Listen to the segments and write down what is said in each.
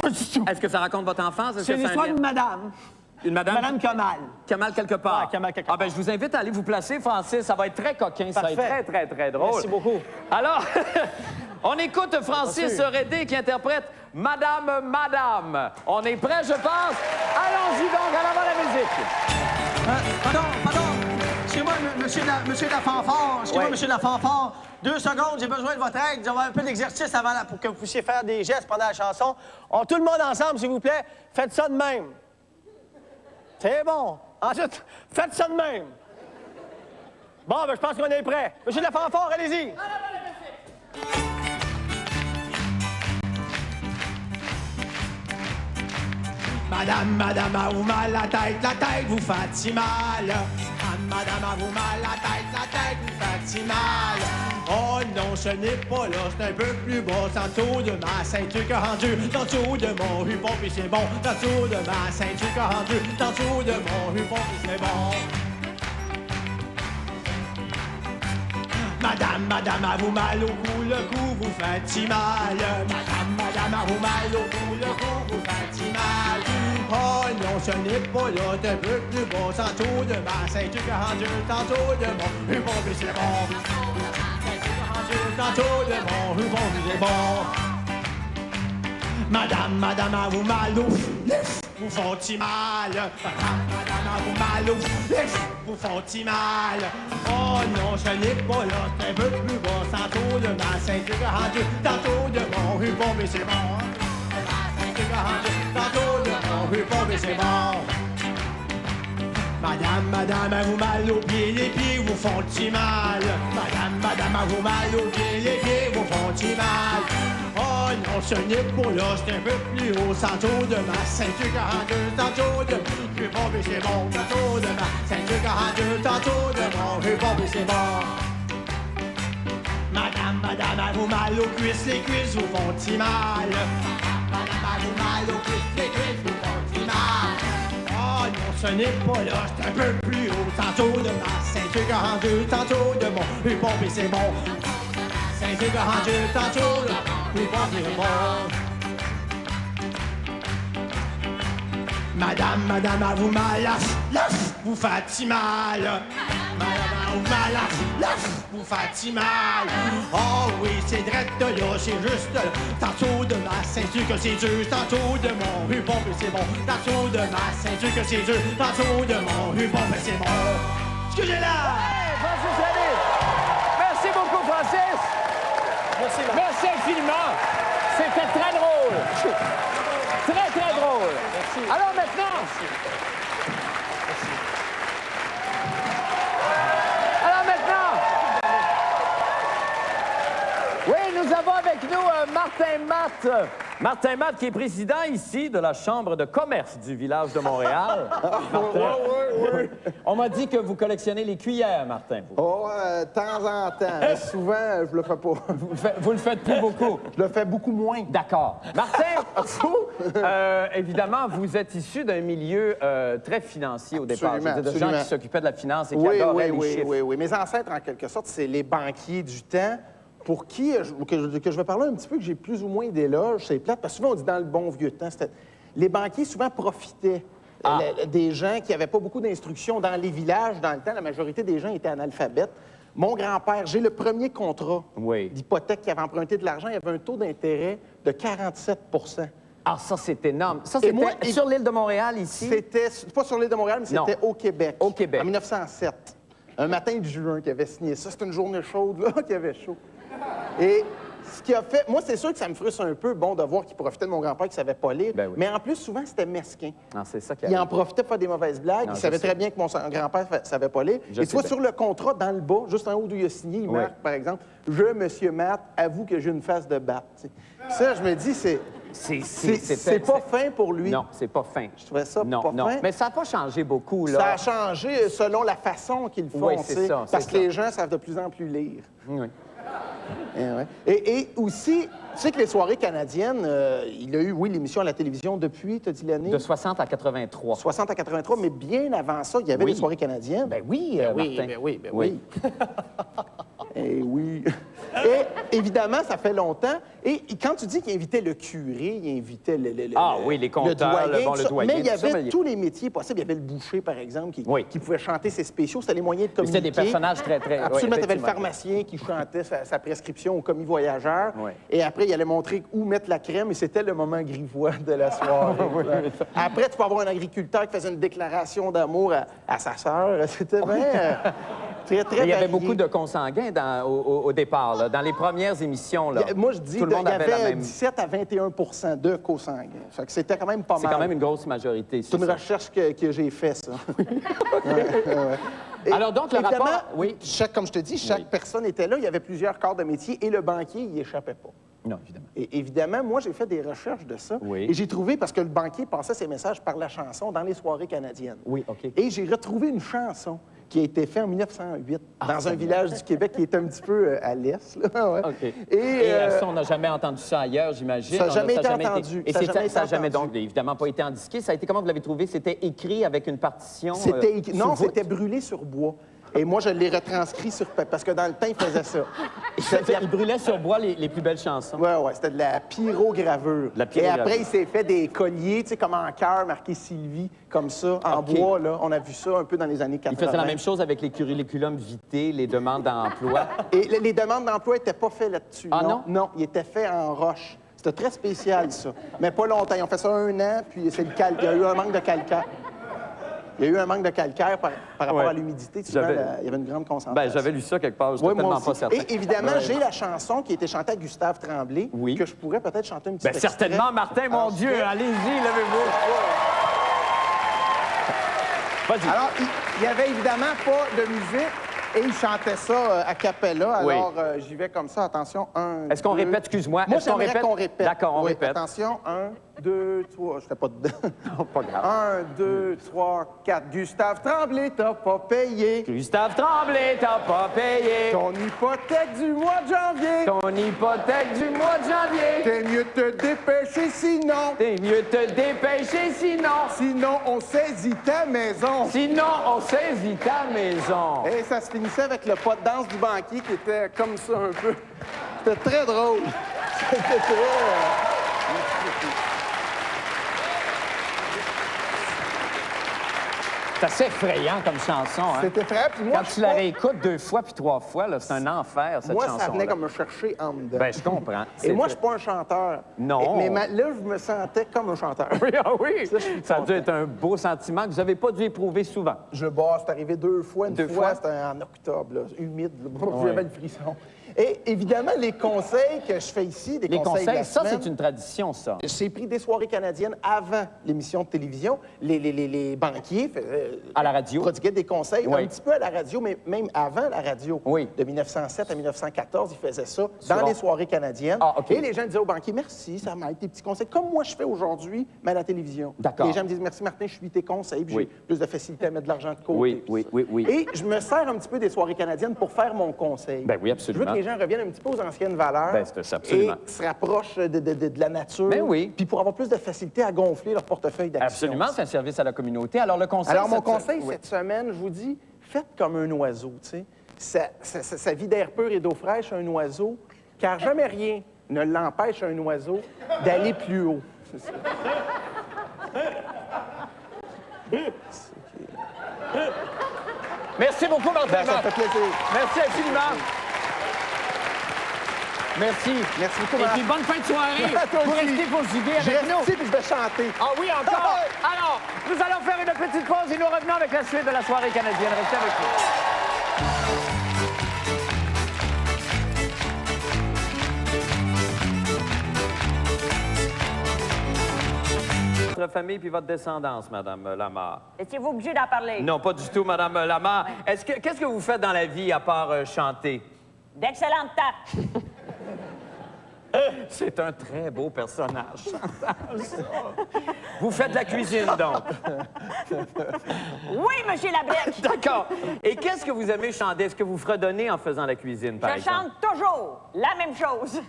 Pas du tout. Est-ce que ça raconte votre enfance? C'est l'histoire d'une madame. Une madame? Madame Kamal. Kamal quelque part. Ouais, Kamal quelque part. Ah ben, je vous invite à aller vous placer, Francis. Ça va être très coquin. Ça va être très, très, très drôle. Merci beaucoup. Alors, on écoute Francis Redé qui interprète Madame, Madame. On est prêts, je pense. Allons-y donc, à l'avant la musique. Pardon. Excusez-moi, monsieur de la fanfare. Excusez-moi, Ouais. monsieur de la fanfare. 2 secondes, j'ai besoin de votre aide. Nous avons un peu d'exercice avant pour que vous puissiez faire des gestes pendant la chanson. Tout le monde ensemble, s'il vous plaît, faites ça de même. C'est bon. Ensuite, faites ça de même. Bon, ben, je pense qu'on est prêt. Monsieur de la fanfare, allez-y. Madame, madame, a vous mal la tête vous fait si mal. Madame, a vous mal la tête vous fait si mal. Oh non, ce n'est pas là, c'est un peu plus bas. C'est en dessous de ma ceinture que rendu, en dessous de mon jupon, puis c'est bon. En dessous de ma ceinture que rendu, en dessous de mon jupon, puis c'est bon. Madame, madame, a vous mal au cou, le cou vous fait si mal. Madame, madame, a vous mal au cou, le cou vous fait si mal. Oh non, ce n'est pas là, c'est un peu plus beau. C'est en dessous de ma ceinture que rendu, en dessous de mon jupon, puis c'est bon. En dessous de mon jupon, puis c'est bon. Madame, madame, a vous mal au vous font si mal. Madame, madame, a vous mal au vous font si mal. Oh non, ce n'est pas là, c'est un peu plus bas. C'est en dessous de ma ceinture rendue, tantôt de mon jupon, mais c'est bon. Ma ceinture rendue, tantôt de mon jupon, mais c'est bon. Madame, madame, a vous mal aux pieds, les pieds vous font si mal. Madame, madame, a vous mal aux pieds, les pieds vous font si mal. Oh non, ce n'est pas là, c'est un peu plus haut. Tantôt de ma ceinture 42, tantôt de mon jupon, mais c'est bon. Tantôt de ma ceinture 42, tantôt de mon jupon, mais c'est bon. Madame, madame, a vous mal aux cuisses, les cuisses vous font si mal. Madame, a vous mal aux cuisses, les cuisses vous font si mal. Oh non, ce n'est pas là, c'est un peu plus haut. Tantôt de ma ceinture 42, tantôt de mon jupon, mais c'est bon. Ceinture 42, tantôt de mon jupon, mais c'est bon. Madame, madame, a vous mal, vous faites si mal. Madame, a vous mal, vous faites si mal. Oh oui, c'est drette là, c'est juste là. Tantôt de ma ceinture que c'est dur, tantôt de mon jupon, mais c'est bon. Tantôt de ma ceinture que c'est dur, tantôt de mon jupon, mais c'est bon. Excusez-la! Hey, Francis Redé! Merci beaucoup, Francis! Merci, Merci infiniment! C'était très drôle! Très, très drôle! Merci. Alors maintenant... Alors maintenant... Oui, nous avons avec nous Martin Matt. Martin Matt, qui est président ici de la Chambre de commerce du village de Montréal. Oui. On m'a dit que vous collectionnez les cuillères, Martin. Oh, de temps en temps. Souvent, je le fais pas. Vous le faites plus beaucoup. Je le fais beaucoup moins. D'accord. Martin, vous, évidemment, vous êtes issu d'un milieu très financier au départ. Absolument, C'était des gens absolument. qui s'occupaient de la finance et qui adoraient les chiffres. Oui. Mes ancêtres, en quelque sorte, c'est les banquiers du temps pour qui, que je vais parler un petit peu, que j'ai plus ou moins d'éloges. C'est plate, parce que souvent, on dit dans le bon vieux temps, les banquiers souvent profitaient des gens qui n'avaient pas beaucoup d'instructions dans les villages. Dans le temps, la majorité des gens étaient analphabètes. Mon grand-père, j'ai le premier contrat d'hypothèque qui avait emprunté de l'argent. Il y avait un taux d'intérêt de 47 Ah, ça, c'est énorme. Ça, c'était sur l'île de Montréal, ici? C'était pas sur l'île de Montréal, mais c'était au Québec. Au Québec. En 1907. Un matin de juin qui avait signé ça. C'était une journée chaude, là, qui avait chaud. Et ce qui a fait... Moi, c'est sûr que ça me frustre un peu, bon, de voir qu'il profitait de mon grand-père qui savait pas lire. Ben oui. Mais en plus, souvent, c'était mesquin. Ah, c'est ça qui Il en profitait pour faire des mauvaises blagues. Non, Il savait je sais. très bien que mon grand-père savait pas lire. Et tu vois, sur le contrat, dans le bas, juste en haut d'où il a signé, il marque, par exemple, « Je, Monsieur Matt, avoue que j'ai une face de batte. » Ça, je me dis, c'est pas fin pour lui. Non, c'est pas fin. Je trouvais ça pas fin. Mais ça n'a pas changé beaucoup, là. Ça a changé selon la façon qu'ils le font, Oui, tu c'est sais, ça, parce c'est que ça. les gens savent de plus en plus lire. Oui. Et aussi, tu sais que les soirées canadiennes, il y a eu, oui, l'émission à la télévision depuis, t'as dit l'année? De 60 à 83. 60 à 83, mais bien avant ça, il y avait des soirées canadiennes. Ben oui, Martin. Ben oui. Eh oui. Et évidemment, ça fait longtemps. Et quand tu dis qu'il invitait le curé, il invitait les compteurs, le le doyen, mais il y tout ça, avait mais- tous les métiers possibles. Il y avait le boucher, par exemple, Oui. qui pouvait chanter ses spéciaux. C'était les moyens de communiquer. C'était des personnages très, très... Absolument. oui, Tu avais le effectivement. pharmacien qui chantait sa prescription au commis voyageur. Oui. Et après, il allait montrer où mettre la crème. Et c'était le moment grivois de la soirée. Après, tu peux avoir un agriculteur qui faisait une déclaration d'amour à sa sœur. C'était bien... très, très Mais il y avait varié. beaucoup de consanguins au départ, là, dans les premières émissions. Là. Moi, je dis Tout le monde il y avait la avait même... 17 à 21 de co-sanguins. Fait que c'était quand même pas mal. C'est quand même une grosse majorité. C'est une ça. recherche que j'ai fait, ça. Et Alors donc, le évidemment, rapport... Oui. comme je te dis, chaque Oui. personne était là. Il y avait plusieurs corps de métier et le banquier, il n'y échappait pas. Non, évidemment. Et évidemment, moi, j'ai fait des recherches de ça. Oui. Et j'ai trouvé, parce que le banquier passait ses messages par la chanson dans les soirées canadiennes. Oui, OK. Et j'ai retrouvé une chanson qui a été faite en 1908 dans un village du Québec qui est un petit peu à l'est. Là, ouais. OK. Et, ça, on n'a jamais entendu ça ailleurs, j'imagine. ça n'a jamais été été- entendu. Et Ça n'a jamais ça n'a été jamais, entendu. donc, évidemment, pas été indiqué. Ça a été, comment vous l'avez trouvé? C'était écrit avec une partition? Non, sous voûte? c'était brûlé sur bois. Et moi, je l'ai retranscrit sur papier, parce que dans le temps, il faisait ça. Il brûlait sur bois les plus belles chansons. Ouais, c'était de la pyrogravure. La pyrogravure. Et après, il s'est fait des colliers, tu sais, comme en cœur, marqué Sylvie, comme ça, en OK. bois, là. On a vu ça un peu dans les années 80. Il faisait la même chose avec les curriculums vitae, les demandes d'emploi. Et les demandes d'emploi n'étaient pas faites là-dessus. Ah, non? Non, ils étaient faits en roche. C'était très spécial, ça. Mais pas longtemps. Ils ont fait ça 1 an, puis c'est le il y a eu un manque de calcaire. Il y a eu un manque de calcaire par rapport Ouais. à l'humidité. Souvent, J'avais- il y avait une grande concentration. Ben, j'avais lu ça quelque part, je Oui, n'étais moi tellement aussi. pas certain. Et évidemment, j'ai la chanson qui a été chantée à Gustave Tremblay, Oui. que je pourrais peut-être chanter un petit Ben, extrait. certainement, Martin, mon Alors, Dieu, je vais- allez-y, levez-vous. Vas-y. Alors, il n'y avait évidemment pas de musique et il chantait ça a cappella. Oui. Alors, j'y vais comme ça. Attention, 1, Est-ce qu'on 2. répète, excuse-moi? Moi, Est-ce qu'on j'aimerais répète? qu'on répète. D'accord, on Oui, répète. Attention, 1, 2, 3. Je fais pas dedans. Pas grave. 1, 2, 3, 4. Gustave Tremblay, t'as pas payé Gustave Tremblay, t'as pas payé ton hypothèque du mois de janvier. ton hypothèque du mois de janvier. T'es mieux de te dépêcher sinon. T'es mieux te dépêcher sinon. Sinon, on saisit ta maison. Sinon, on saisit ta maison. Et ça se finissait avec le pas de danse du banquier qui était comme ça un peu. C'était très drôle. C'était très... C'est assez effrayant comme chanson, hein? C'était très... Puis moi, Quand je tu suis la pas- réécoutes 2 fois puis 3 fois, là, c'est un enfer, cette Moi, chanson. ça venait comme me chercher en dedans. Ben, je comprends. Et moi, je suis pas un chanteur. Non. Mais là, je me sentais comme un chanteur. Oui, ah oui! Ça, je suis Ça a dû content. être un beau sentiment que vous n'avez pas dû éprouver souvent. C'est arrivé 2 fois. Une Deux fois, fois? c'était en octobre, là, humide. Là. Ouais. J'avais le frisson. Et évidemment, les conseils que je fais ici, Les de conseils, la ça, semaine, c'est une tradition, ça. J'ai pris des soirées canadiennes avant l'émission de télévision. Les banquiers À la radio. prodiguaient des conseils Oui. un petit peu à la radio, mais même avant la radio. Oui. De 1907 à 1914, ils faisaient ça Sur- dans les soirées canadiennes. Ah, OK. Et les gens disaient aux banquiers, merci, ça m'aide, tes petits conseils, comme moi je fais aujourd'hui, mais à la télévision. D'accord. Les gens me disent, merci Martin, je suis tes conseils, puis Oui. j'ai plus de facilité à mettre de l'argent de côté. Oui, puis oui, ça. oui, oui. Et je me sers un petit peu des soirées canadiennes pour faire mon conseil. Ben oui, absolument. Je veux que les gens reviennent un petit peu aux anciennes valeurs. Ben, c'est absolument. Et se rapprochent de la nature. Ben oui. Puis pour avoir plus de facilité à gonfler leur portefeuille d'action. Absolument, c'est un service à la communauté. Alors, le conseil... Alors, mon cette- conseil Oui. cette semaine, je vous dis, faites comme un oiseau, tu sais. Ça vit d'air pur et d'eau fraîche, un oiseau, car jamais rien ne l'empêche, un oiseau, d'aller plus haut. C'est ça. Merci beaucoup, Martin. Ben, ça me fait plaisir. Merci infiniment. Merci. Merci beaucoup, Et puis, Marc. bonne fin de soirée. À toi Vous aussi. restez conjugués Je avec reste nous. ici puis je vais chanter. Ah oui, encore? Alors, nous allons faire une petite pause et nous revenons avec la suite de la soirée canadienne. Restez avec nous. Votre famille puis votre descendance, Madame Lamar. Étiez-vous obligé d'en parler? Non, pas du tout, Madame Lamar. Qu'est-ce que vous faites dans la vie à part chanter? D'excellentes tartes. C'est un très beau personnage, Chantal, ça. Vous faites de la cuisine, donc. Oui, monsieur Labrèche. D'accord. Et qu'est-ce que vous aimez chanter? Est-ce que vous fredonnez en faisant la cuisine, par Je exemple? chante toujours la même chose.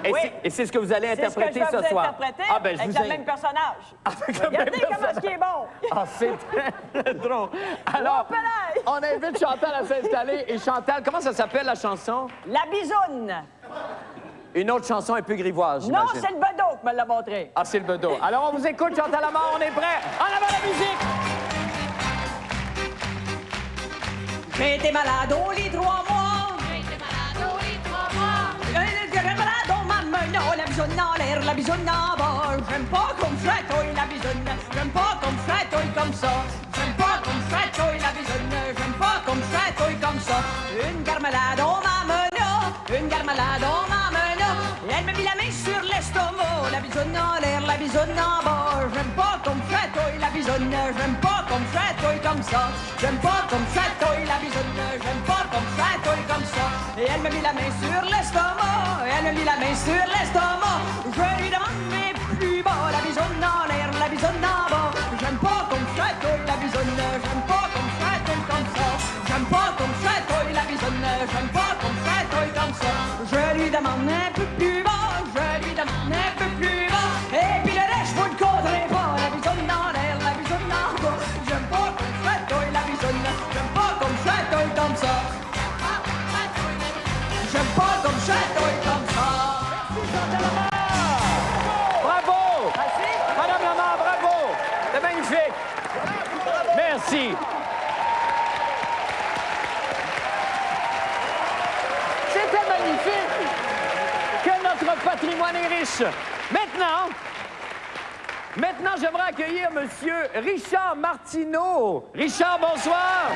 Et Oui. c'est ce que vous allez C'est ce que interpréter je vais ce vous soir? interpréter Ah, ben, je avec vous le même personnage. Avec le même Regardez comment personnage. ce qui est bon. Ah, c'est très, très drôle. Alors, Hop-là! on invite Chantal à s'installer. Et Chantal, comment ça s'appelle, la chanson? La bisoune. Une autre chanson un peu grivoise, Non, j'imagine. c'est le bedeau qui me l'a montré. Ah, c'est le bedeau. Alors, on vous écoute, Chantal Lamar, on est prêts. En avant la musique! J'ai été malade au lit 3 mois. J'étais malade au mameno, la bisoune en l'air, la bisoune en bas. J'aime pas comme fratouille la bisoune, j'aime pas comme fratouille comme ça. J'aime pas comme fratouille la bisoune, j'aime pas comme fratouille comme ça. Une garmalade au mameno, une garmalade au mameno. Elle me mit la main sur l'estomac, la bisoune en l'air, la bisoune en bas. J'aime pas comme fratouille la bisoune, j'aime pas comme fratouille comme ça. J'aime pas comme fratouille la bisoune, j'aime pas comme fratouille comme ça. Et elle me mit la main sur l'estomac, elle me mit la main sur l'estomac. Je lui demande mais plus bas, la bisoune en l'air, la bisoune en bas. J'aime pas comme fratouille la bisoune, j'aime pas comme fratouille comme ça. J'aime pas comme fratouille la bisoune, j'aime pas comme fratouille comme ça. Je lui demande un peu plus bas, je lui demande un peu plus bas. Et puis le reste, je vous le compterai pas, la bisoune en l'air, la bisoune en bas. J'aime pas comme fratouille la bisoune, j'aime pas comme fratouille comme ça. J'aime pas comme fratouille comme ça. Bravo! Merci. Madame Lamar, bravo! C'est magnifique! Merci! C'était magnifique! Que notre patrimoine est riche! Maintenant, j'aimerais accueillir Monsieur Richard Martineau. Richard, bonsoir!